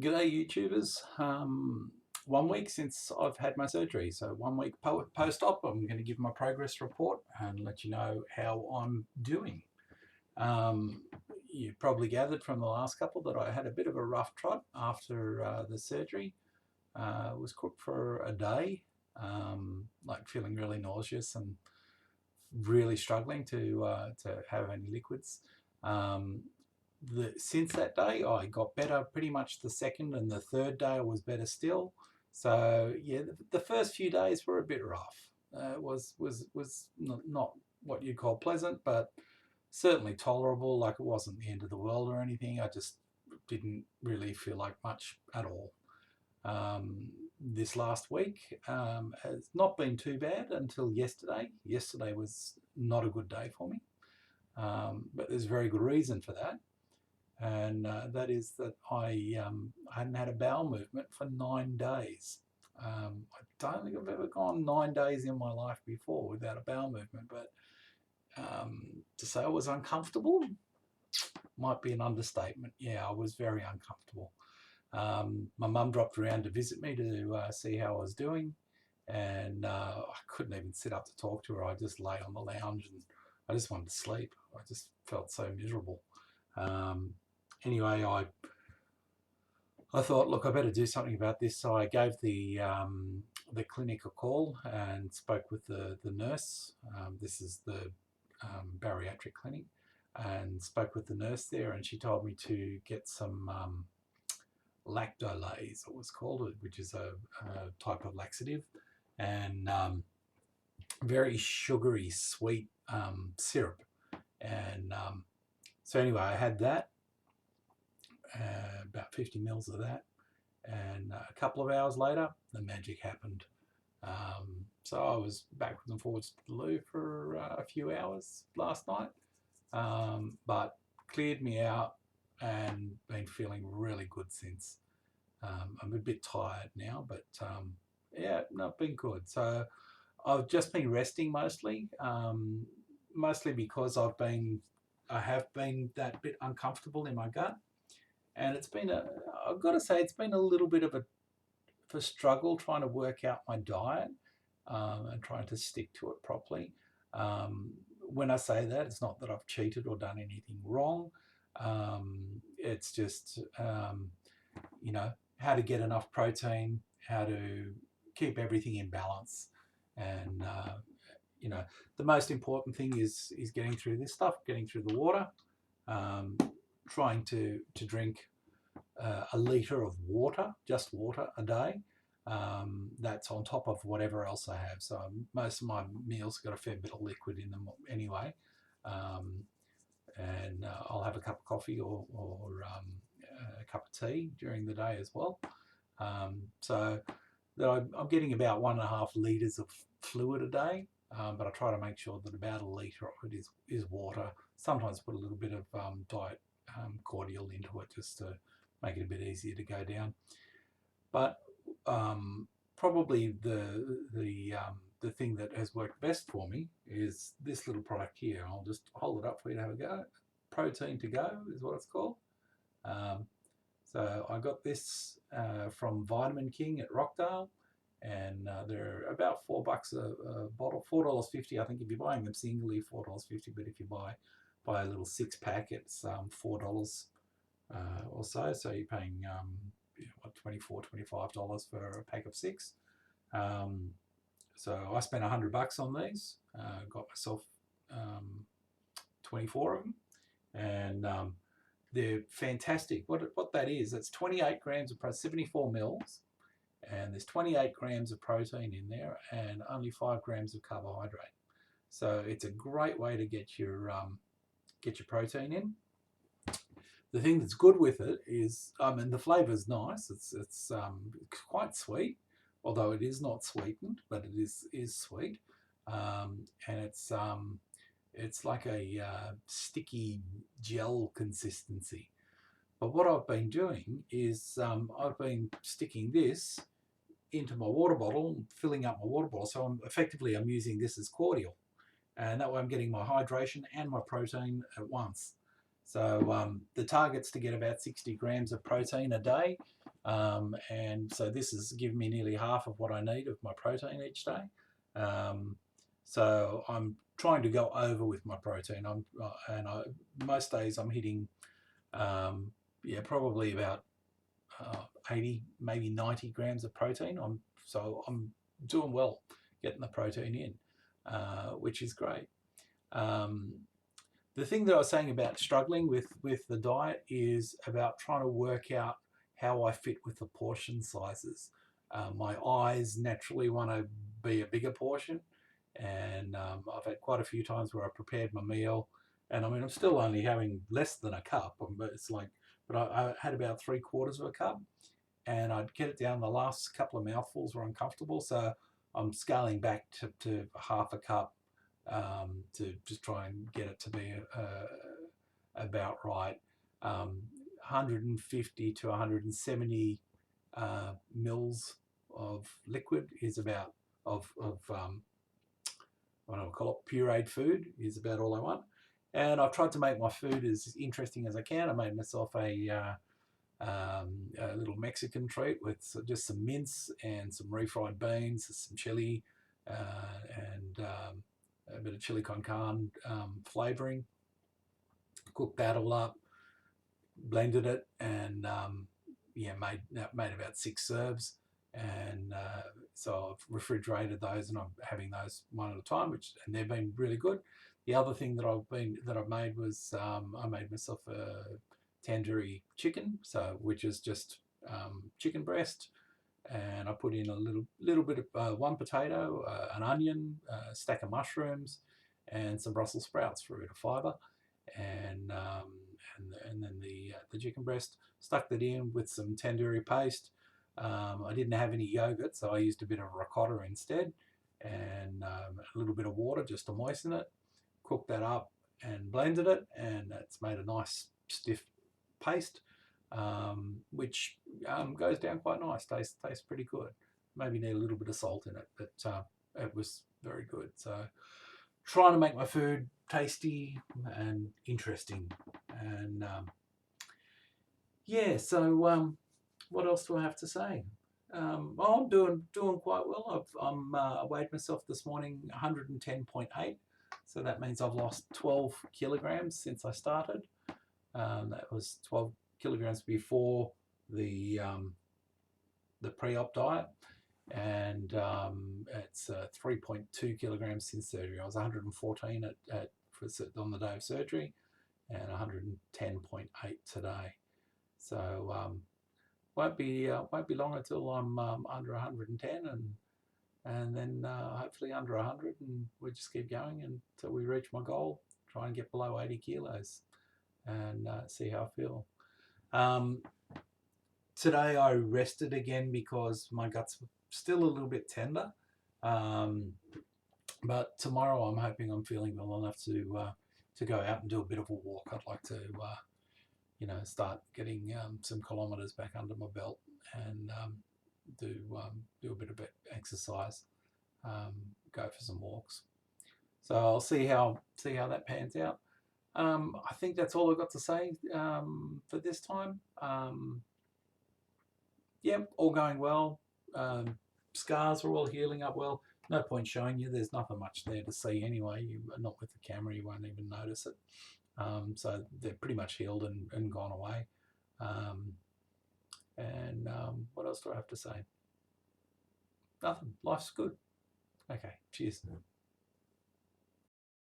G'day YouTubers. 1 week since I've had my surgery, so 1 week post-op. I'm going to give my progress report and let you know how I'm doing. You probably gathered from the last couple that I had a bit of a rough trot after the surgery. Was cooked for a day, like feeling really nauseous and really struggling to have any liquids. Um, since that day, I got better pretty much the second, and the third day I was better still. So yeah, the first few days were a bit rough. Was not what you'd call pleasant, but certainly tolerable. Like it wasn't the end of the world or anything. I just didn't really feel like much at all. This last week has not been too bad until yesterday. Yesterday was not a good day for me, but there's a very good reason for that. And that is that I hadn't had a bowel movement for 9 days. I don't think I've ever gone 9 days in my life before without a bowel movement, but to say I was uncomfortable might be an understatement. Yeah, I was very uncomfortable. My mum dropped around to visit me to see how I was doing, and I couldn't even sit up to talk to her. I just lay on the lounge and I just wanted to sleep. I just felt so miserable. Anyway, I thought, look, I better do something about this. So I gave the clinic a call and spoke with the nurse. This is the bariatric clinic, and spoke with the nurse there, and she told me to get some lactolase, it was called, which is a type of laxative, and very sugary, sweet syrup. And so anyway, I had that, about 50 mils of that, and a couple of hours later, the magic happened. So I was backwards and forwards to the loo for a few hours last night, but cleared me out and been feeling really good since. I'm a bit tired now, but yeah, not been good. So I've just been resting mostly, mostly because I have been that bit uncomfortable in my gut, and I've got to say, it's been a little bit of a struggle trying to work out my diet and trying to stick to it properly. When I say that, it's not that I've cheated or done anything wrong. It's just, how to get enough protein, how to keep everything in balance. And, the most important thing is getting through this stuff, getting through the water, trying to drink a litre of water, just water a day. That's on top of whatever else I have. So most of my meals got a fair bit of liquid in them anyway. And I'll have a cup of coffee or a cup of tea during the day as well. So that I'm getting about 1.5 litres of fluid a day, but I try to make sure that about a litre of it is water. Sometimes put a little bit of diet cordial into it just to make it a bit easier to go down. But probably the thing that has worked best for me is this little product here. I'll just hold it up for you to have a go. Protein to Go is what it's called. So I got this from Vitamin King at Rockdale, and they're about $4 a bottle, $4.50. I think if you're buying them singly, $4.50, but if you buy a little 6-pack, it's $4 or so. So you're paying $24, $25 for a pack of 6. So I spent $100 on these. Got myself 24 of them, and they're fantastic. What that is, it's 28 grams of 74 mils, and there's 28 grams of protein in there, and only 5 grams of carbohydrate. So it's a great way to get your protein in. The thing that's good with it is, the flavour's nice. It's quite sweet, although it is not sweetened, but it is sweet, and it's like a sticky gel consistency. But what I've been doing is I've been sticking this into my water bottle, filling up my water bottle. So I'm using this as cordial, and that way I'm getting my hydration and my protein at once. So the target's to get about 60 grams of protein a day, And so this has given me nearly half of what I need of my protein each day. So I'm trying to go over with my protein. Most days I'm hitting, yeah, probably about 80, maybe 90 grams of protein. So I'm doing well getting the protein in, which is great. The thing that I was saying about struggling with the diet is about trying to work out how I fit with the portion sizes. My eyes naturally want to be a bigger portion, and I've had quite a few times where I prepared my meal, and I mean I'm still only having less than a cup, but it's like, but I had about 3/4 of a cup, and I'd get it down. The last couple of mouthfuls were uncomfortable, so I'm scaling back to half a cup, to just try and get it to be about right. 150 to 170 mils of liquid is about of what do I call it, pureed food is about all I want. And I've tried to make my food as interesting as I can. I made myself a little Mexican treat with just some mince and some refried beans, some chili, and a bit of chili con carne flavouring. Cooked that all up, blended it, and yeah, made about 6 serves. And so I've refrigerated those, and I'm having those one at a time, and they've been really good. The other thing that I've made was I made myself a tandoori chicken, which is just chicken breast, and I put in a little bit of one potato, an onion, a stack of mushrooms, and some Brussels sprouts for a bit of fibre, and then the chicken breast. Stuck that in with some tandoori paste. I didn't have any yogurt, so I used a bit of ricotta instead, and a little bit of water just to moisten it. Cooked that up and blended it, and it's made a nice stiff paste, which goes down quite nice. Tastes pretty good. Maybe need a little bit of salt in it, but it was very good. So trying to make my food tasty and interesting, and yeah. So what else do I have to say? I'm doing quite well. I weighed myself this morning 110.8, so that means I've lost 12 kilograms since I started. That was 12 kilograms before the pre-op diet, and it's 3.2 kilograms since surgery. I was 114 on the day of surgery, and 110.8 today. So won't be long until I'm under 110, and then hopefully under 100, and we just keep going until we reach my goal. Try and get below 80 kilos, and see how I feel. Today I rested again because my gut's still a little bit tender, but tomorrow I'm hoping I'm feeling well enough to go out and do a bit of a walk. I'd like to start getting some kilometres back under my belt, and do a bit of exercise, go for some walks. So I'll see how that pans out. I think that's all I've got to say for this time. Yeah, all going well. Scars are all healing up well. No point showing you. There's nothing much there to see anyway. Not with the camera, you won't even notice it. So they're pretty much healed and gone away. And what else do I have to say? Nothing. Life's good. Okay, cheers.